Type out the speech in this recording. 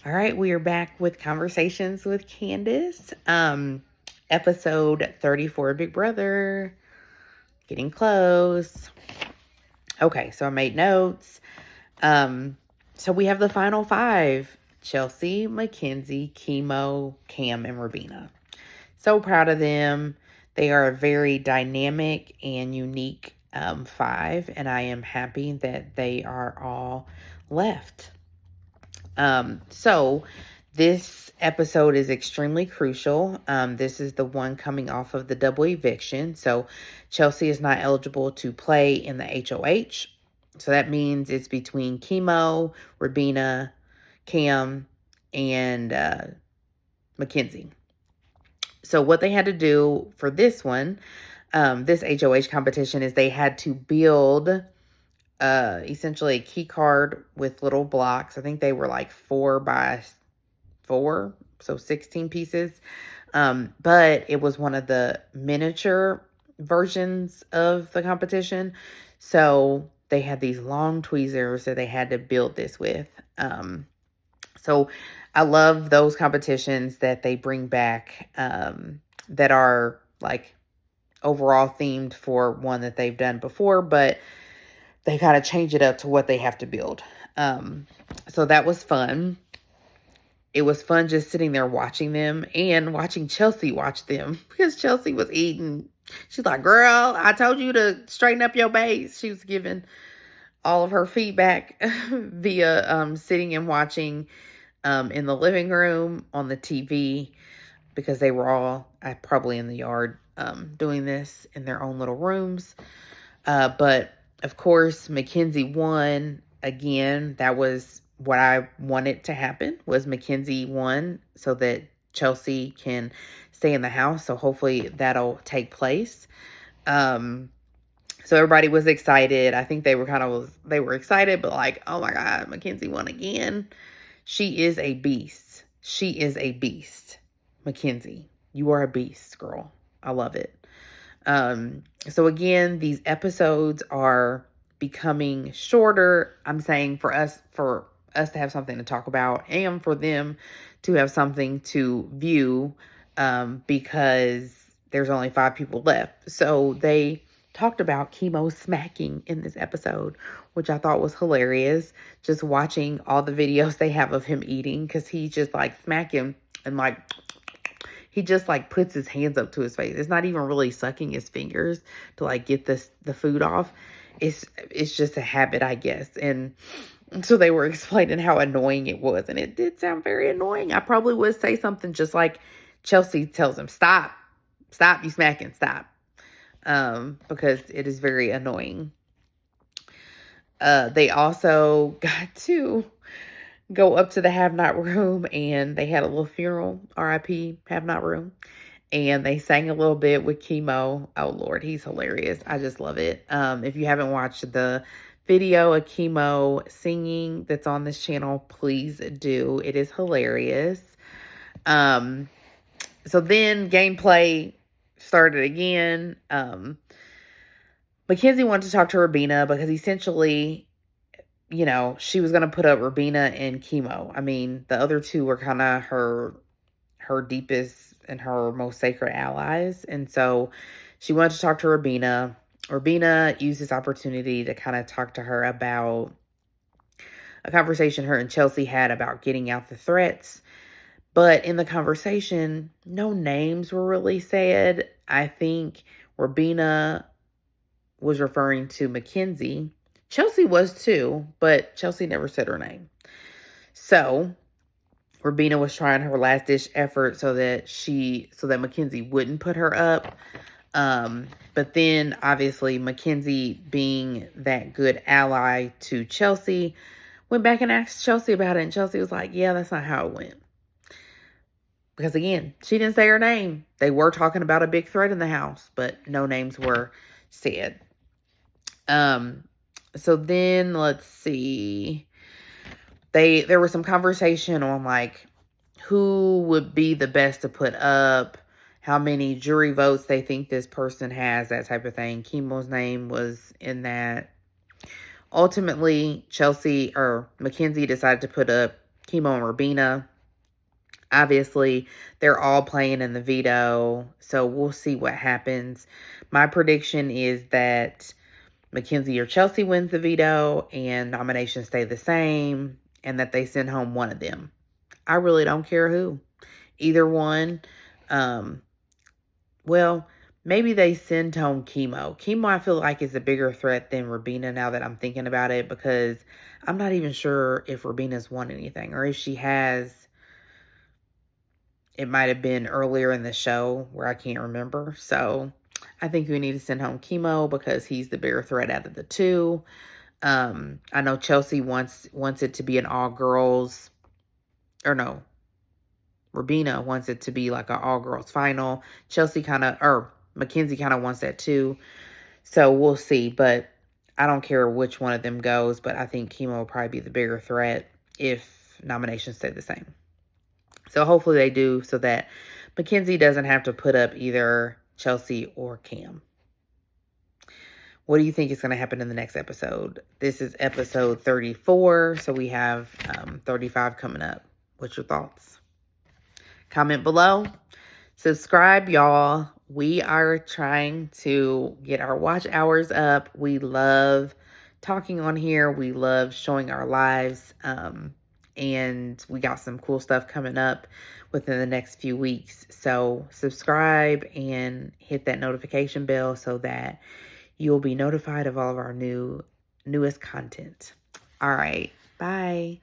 All right, we are back with Conversations with Candace. Episode 34, Big Brother. Getting close. Okay, so I made notes. So we have the final five: Chelsea, Mackenzie, Chemo, Cam, and Rabina. So proud of them. They are a very dynamic and unique five, and I am happy that they are all left. So this episode is extremely crucial. This is the one coming off of the double eviction. So Chelsea is not eligible to play in the HOH. So that means it's between Chemo, Rabina, Cam, and Mackenzie. So what they had to do for this one, this HOH competition, is they had to build essentially a key card with little blocks. I think they were like 4x4, so 16 pieces. But it was one of the miniature versions of the competition. So they had these long tweezers that they had to build this with. So I love those competitions that they bring back that are like overall themed for one that they've done before, but they kind of change it up to what they have to build. So that was fun. It was fun just sitting there watching them and watching Chelsea watch them because Chelsea was eating. She's like, girl, I told you to straighten up your base. She was giving all of her feedback via sitting and watching in the living room on the TV because they were all probably in the yard doing this in their own little rooms. But of course, Mackenzie won again. That was what I wanted to happen, was Mackenzie won so that Chelsea can stay in the house. So hopefully that'll take place. So everybody was excited. I think they were excited, but like, oh my God, Mackenzie won again. She is a beast. She is a beast. Mackenzie, you are a beast, girl. I love it. So again, these episodes are becoming shorter. I'm saying for us to have something to talk about and for them to have something to view, because there's only 5 people left. So they talked about Chemo smacking in this episode, which I thought was hilarious. Just watching all the videos they have of him eating, because he just like smacking and like he just like puts his hands up to his face. It's not even really sucking his fingers to like get the food off. It's just a habit, I guess. And so they were explaining how annoying it was, and it did sound very annoying. I probably would say something just like Chelsea tells him, stop, you smacking, stop. Because it is very annoying. They also got to go up to the have not room, and they had a little funeral, RIP have not room, and they sang a little bit with Chemo. Oh Lord, he's hilarious. I just love it. If you haven't watched the video of Chemo singing that's on this channel, please do. It is hilarious. So then gameplay started again. Mackenzie wanted to talk to Rabina because essentially, you know, she was going to put up Rabina and Chemo. I mean, the other two were kind of her deepest and her most sacred allies. And so she wanted to talk to Rabina. Rabina used this opportunity to kind of talk to her about a conversation her and Chelsea had about getting out the threats. But in the conversation, no names were really said. I think Rabina was referring to Mackenzie. Chelsea was too, but Chelsea never said her name. So Rabina was trying her last ditch effort so that Mackenzie wouldn't put her up. But then obviously Mackenzie, being that good ally to Chelsea, went back and asked Chelsea about it. And Chelsea was like, yeah, that's not how it went. Because again, she didn't say her name. They were talking about a big threat in the house, but no names were said. So then let's see. There was some conversation on like who would be the best to put up, how many jury votes they think this person has, that type of thing. Chemo's name was in that. Ultimately, Mackenzie decided to put up Chemo and Rabina. Obviously, they're all playing in the veto, so we'll see what happens. My prediction is that Mackenzie or Chelsea wins the veto and nominations stay the same, and that they send home one of them. I really don't care who. Either one. Um, well, maybe they send home Chemo. Chemo, I feel like, is a bigger threat than Rabina now that I'm thinking about it, because I'm not even sure if Rabina's won anything, or if she has. It might have been earlier in the show where I can't remember. So I think we need to send home Chemo because he's the bigger threat out of the two. I know Chelsea wants it to be an all girls, or no, Rabina wants it to be like an all girls final. Mackenzie kind of wants that too. So we'll see. But I don't care which one of them goes. But I think Chemo will probably be the bigger threat if nominations stay the same. So hopefully they do, so that Mackenzie doesn't have to put up either Chelsea or Cam. What do you think is going to happen in the next episode? This is episode 34, so we have 35 coming up. What's your thoughts? Comment below. Subscribe, y'all. We are trying to get our watch hours up. We love talking on here. We love showing our lives. And we got some cool stuff coming up within the next few weeks. So subscribe and hit that notification bell so that you'll be notified of all of our newest content. All right. Bye.